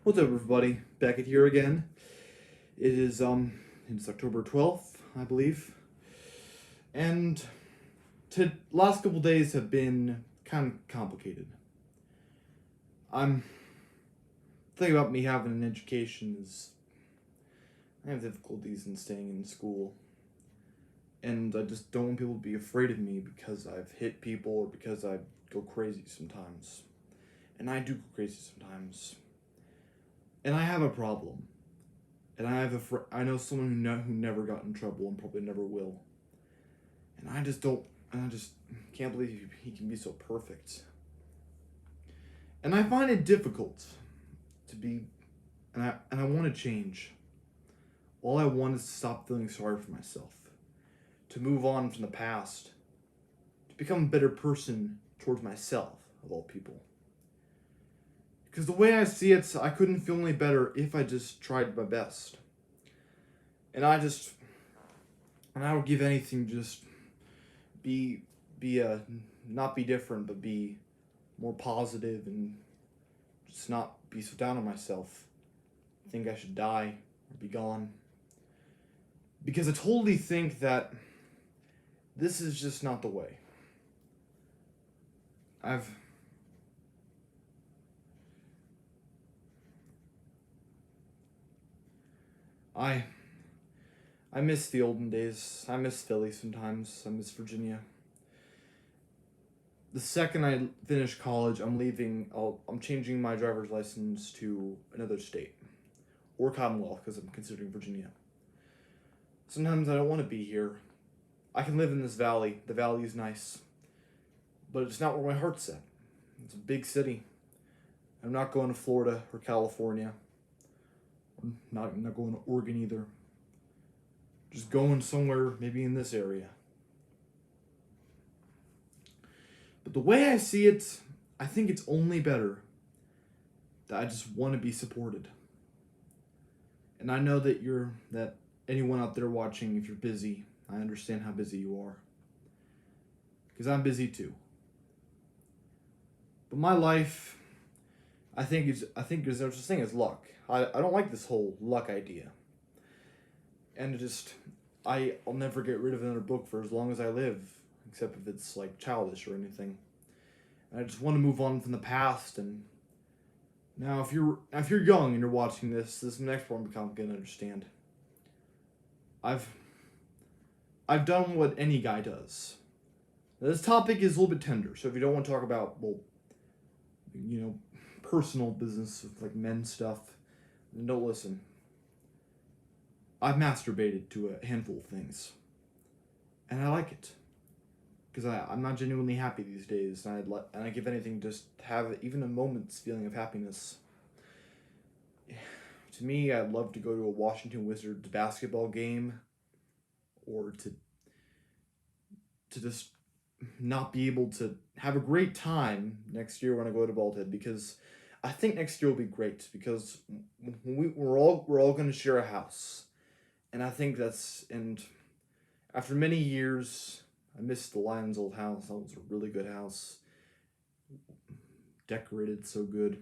What's up, everybody? Back at here again. It is it's October 12th, I believe, and to last couple days have been kind of complicated. I'm thinking about me having an education is I have difficulties in staying in school, and I just don't want people to be afraid of me because I've hit people or because I go crazy sometimes, and I do go crazy sometimes, and I have a problem. And I know someone who never got in trouble and probably never will. And I just don't, and I just can't believe he can be so perfect. And I find it difficult to be, and I want to change. All I want is to stop feeling sorry for myself, to move on from the past, to become a better person towards myself, of all people. Because the way I see it, I couldn't feel any better if I just tried my best. And I just, and I would give anything to just be, not be different, but be more positive and just not be so down on myself. Think I should die or be gone. Because I totally think that this is just not the way. I've I I miss the olden days. I miss Philly sometimes. I miss Virginia. The second I finish college, I'm leaving. I'm changing my driver's license to another state or Commonwealth because I'm considering Virginia. Sometimes I don't want to be here. I can live in this valley. The valley is nice, but it's not where my heart's at. It's a big city. I'm not going to Florida or California. I'm not going to Oregon either. Just going somewhere maybe in this area. But the way I see it, I think it's only better that I just want to be supported. And I know that anyone out there watching, if you're busy, I understand how busy you are. Because I'm busy too. But my life, I think there's no such thing as luck. I don't like this whole luck idea. And I'll never get rid of another book for as long as I live, except if it's like childish or anything. And I just want to move on from the past. And now, if you're young and you're watching this next one I'm gonna understand. I've I've done what any guy does. Now, this topic is a little bit tender, so if you don't want to talk about you know, personal business with like men stuff, then don't listen. I've masturbated to a handful of things, and I like it because I'm not genuinely happy these days, and I give anything just to have even a moment's feeling of happiness. To me, I'd love to go to a Washington Wizards basketball game, or to just not be able to have a great time next year when I go to Baldhead, because I think next year will be great because we're all going to share a house, and I think and after many years, I miss the Lions' old house. That was a really good house, decorated so good,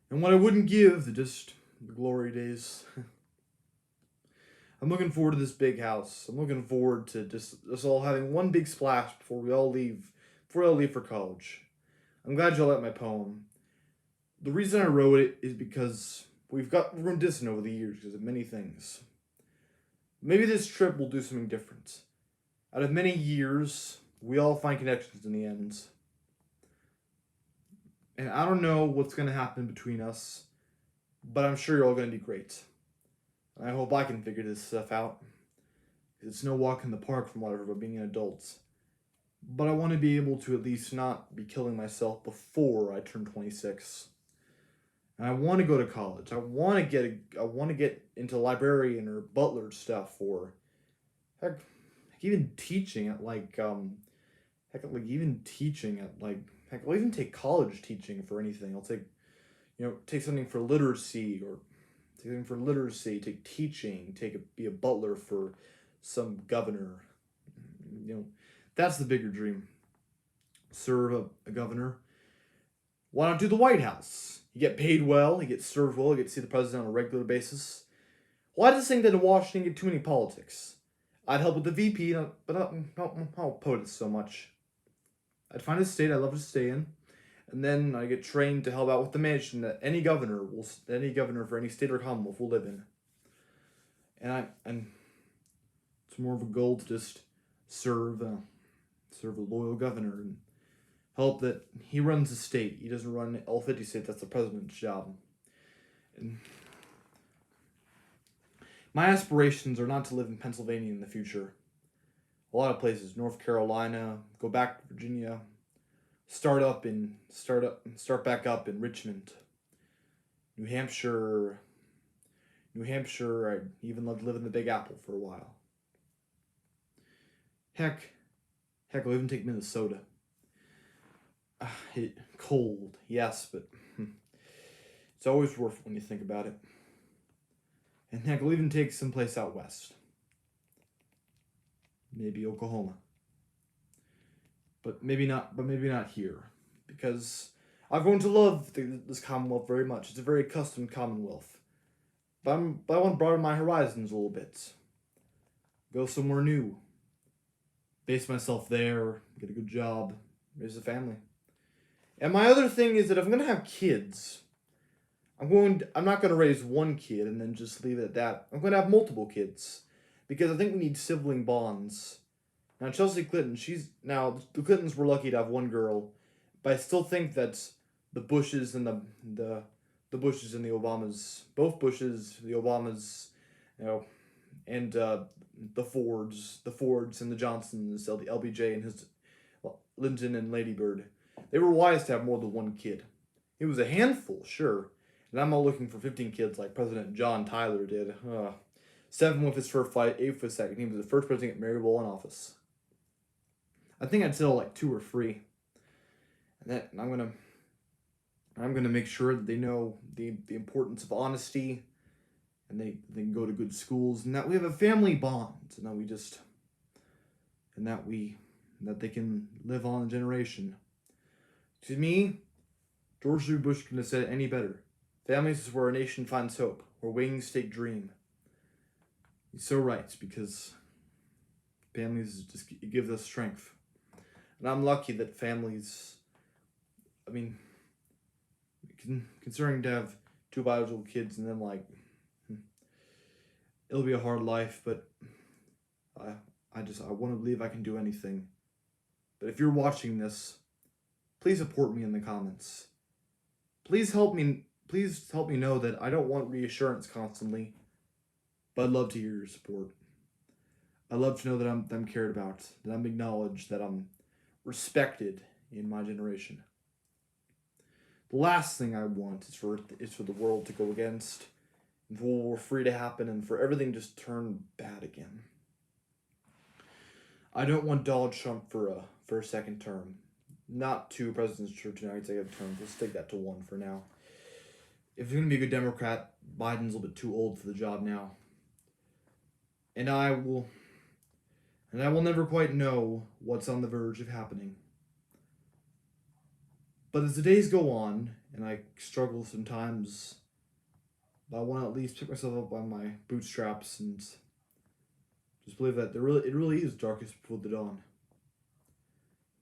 and what I wouldn't give to just the glory days. I'm looking forward to this big house. I'm looking forward to just us all having one big splash before we all leave for college. I'm glad you all liked my poem. The reason I wrote it is because we've grown distant over the years because of many things. Maybe this trip will do something different. Out of many years, we all find connections in the end. And I don't know what's going to happen between us, but I'm sure you're all going to do great. And I hope I can figure this stuff out. It's no walk in the park from what I've heard about being an adult. But I want to be able to at least not be killing myself before I turn 26. And I want to go to college. I want to get into librarian or butler stuff, or heck, even teaching at even teaching at heck, I'll even take college teaching for anything. I'll take something for literacy, or take something for literacy, take teaching, be a butler for some governor. You know, that's the bigger dream. Serve a governor. Why not do the White House? You get paid well, you get served well, you get to see the president on a regular basis. Well, I just think that in Washington you get too many politics. I'd help with the VP, but I don't put it so much. I'd find a state I'd love to stay in, and then I get trained to help out with the mansion that any governor for any state or commonwealth will live in. And it's more of a goal to just serve a loyal governor and help that he runs the state. He doesn't run all 50 states. That's the president's job. And my aspirations are not to live in Pennsylvania in the future. A lot of places, North Carolina, go back to Virginia, start back up in Richmond, New Hampshire. I'd even love to live in the Big Apple for a while. Heck, I'll even take Minnesota. Cold, yes, but it's always worth it when you think about it. And heck, I'll even take someplace out west. Maybe Oklahoma. But maybe not here. Because I've grown to love this Commonwealth very much. It's a very custom Commonwealth. But I want to broaden my horizons a little bit. Go somewhere new. Base myself there, get a good job, raise a family. And my other thing is that if I'm going to have kids, I'm not going to raise one kid and then just leave it at that. I'm going to have multiple kids. Because I think we need sibling bonds. Now, Chelsea Clinton, the Clintons were lucky to have one girl, but I still think that the Bushes and the Bushes and the Obamas, both Bushes, the Obamas, and the Fords and the Johnsons, the LBJ and Lyndon and Lady Bird, they were wise to have more than one kid. It was a handful, sure, and I'm not looking for 15 kids like President John Tyler did. 7 with his first flight, 8 with his second. He was the first president to get married while in office. I think I'd settle like 2 or 3. And I'm gonna make sure that they know the importance of honesty, and they can go to good schools, and that we have a family bond, and that they can live on a generation. To me, George W. Bush couldn't have said it any better. Families is where a nation finds hope, where wings take dream. He's so right, because families just give us strength. And I'm lucky that families, considering to have 2 biological kids and then it'll be a hard life, but I want to believe I can do anything. But if you're watching this, please support me in the comments. Please help me know that I don't want reassurance constantly, but I'd love to hear your support. I'd love to know that I'm cared about, that I'm acknowledged, that I'm respected in my generation. The last thing I want is for the world to go against, and for World War III to happen, and for everything just turn bad again. I don't want Donald Trump for a second term. Not 2 presidents to executive terms. Let's take that to 1 for now. If he's going to be a good Democrat, Biden's a little bit too old for the job now. And I will never quite know what's on the verge of happening. But as the days go on, and I struggle sometimes, I want to at least pick myself up by my bootstraps and just believe that it really is darkest before the dawn.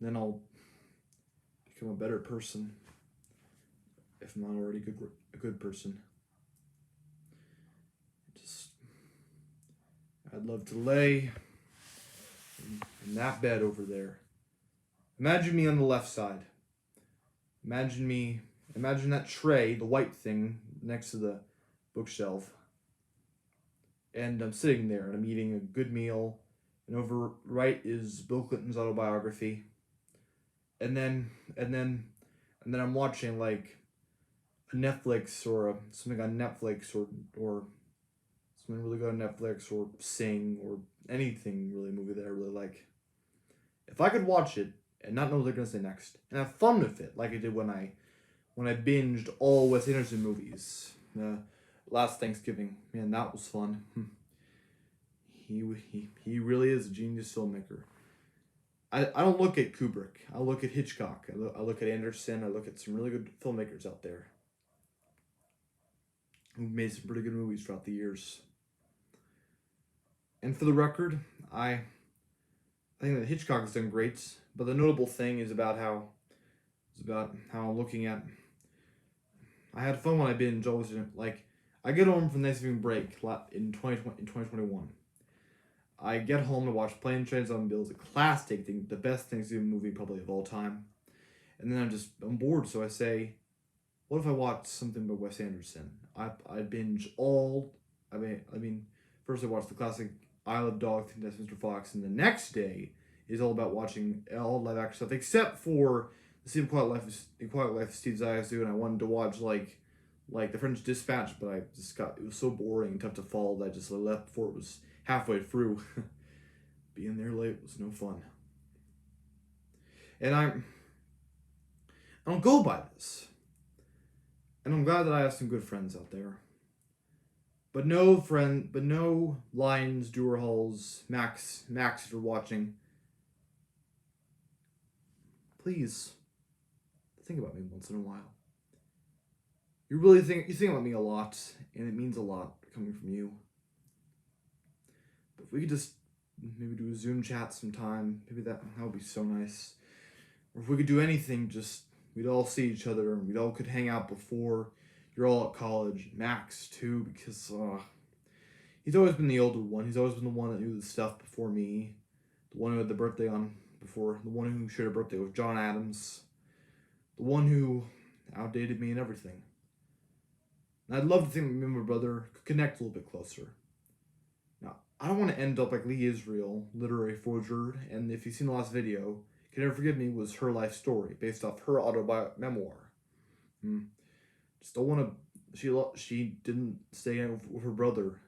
And then I'll become a better person, if I'm not already a good person. I'd love to lay in that bed over there. Imagine me on the left side. Imagine that tray, the white thing, next to the bookshelf. And I'm sitting there and I'm eating a good meal. And over right is Bill Clinton's autobiography. And then I'm watching like a Netflix or something on Netflix or something really good on Netflix, or Sing, or anything really movie that I really like. If I could watch it and not know what they're gonna say next, and have fun with it, like I did when I binged all Wes Anderson movies last Thanksgiving, man, that was fun. He really is a genius filmmaker. I don't look at Kubrick. I look at Hitchcock. I look at Anderson. I look at some really good filmmakers out there who've made some pretty good movies throughout the years. And for the record, I think that Hitchcock has done great, but the notable thing is about how I'm looking at. I had fun when I binge. Always like I get home from Thanksgiving break in 2021. I get home to watch Plane, Trains, Automobiles, a classic thing, the best Thanksgiving movie probably of all time. And then I'm bored, so I say, what if I watch something by Wes Anderson? I binge all. First I watched the classic Isle of Dogs, and that's Mr. Fox, and the next day is all about watching all live action stuff, except for the Quiet Life of Steve Zissou, and I wanted to watch like the French Dispatch, but it was so boring and tough to follow that I just left before it was halfway through. Being there late was no fun. And I don't go by this. And I'm glad that I have some good friends out there. But no Lions, Durhalls, Max, if you're watching, please think about me once in a while. You think about me a lot, and it means a lot coming from you. But if we could just maybe do a Zoom chat sometime, maybe that would be so nice. Or if we could do anything, just we'd all see each other and we'd all could hang out before you're all at college. Max too, because he's always been the older one. He's always been the one that knew the stuff before me. The one who had the birthday before. The one who shared a birthday with John Adams. The one who outdated me and everything. And I'd love to think me and my brother could connect a little bit closer. Now, I don't want to end up like Lee Israel, literary forger, and if you've seen the last video, Can Never Forgive Me was her life story, based off her memoir. Just don't want to... She didn't stay with her brother.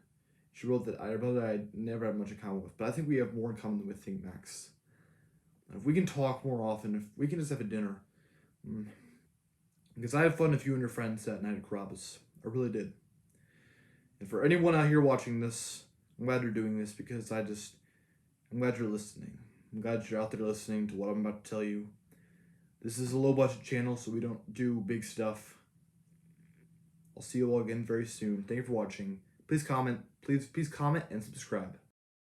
She wrote that her brother I never had much in common with, but I think we have more in common than we think, Max. If we can talk more often, if we can just have a dinner. Because I had fun with you and your friends that night at Carrabba's. I really did. And for anyone out here watching this, I'm glad you're doing this because I'm glad you're listening. I'm glad you're out there listening to what I'm about to tell you. This is a low budget channel, so we don't do big stuff. I'll see you all again very soon. Thank you for watching. Please comment and subscribe.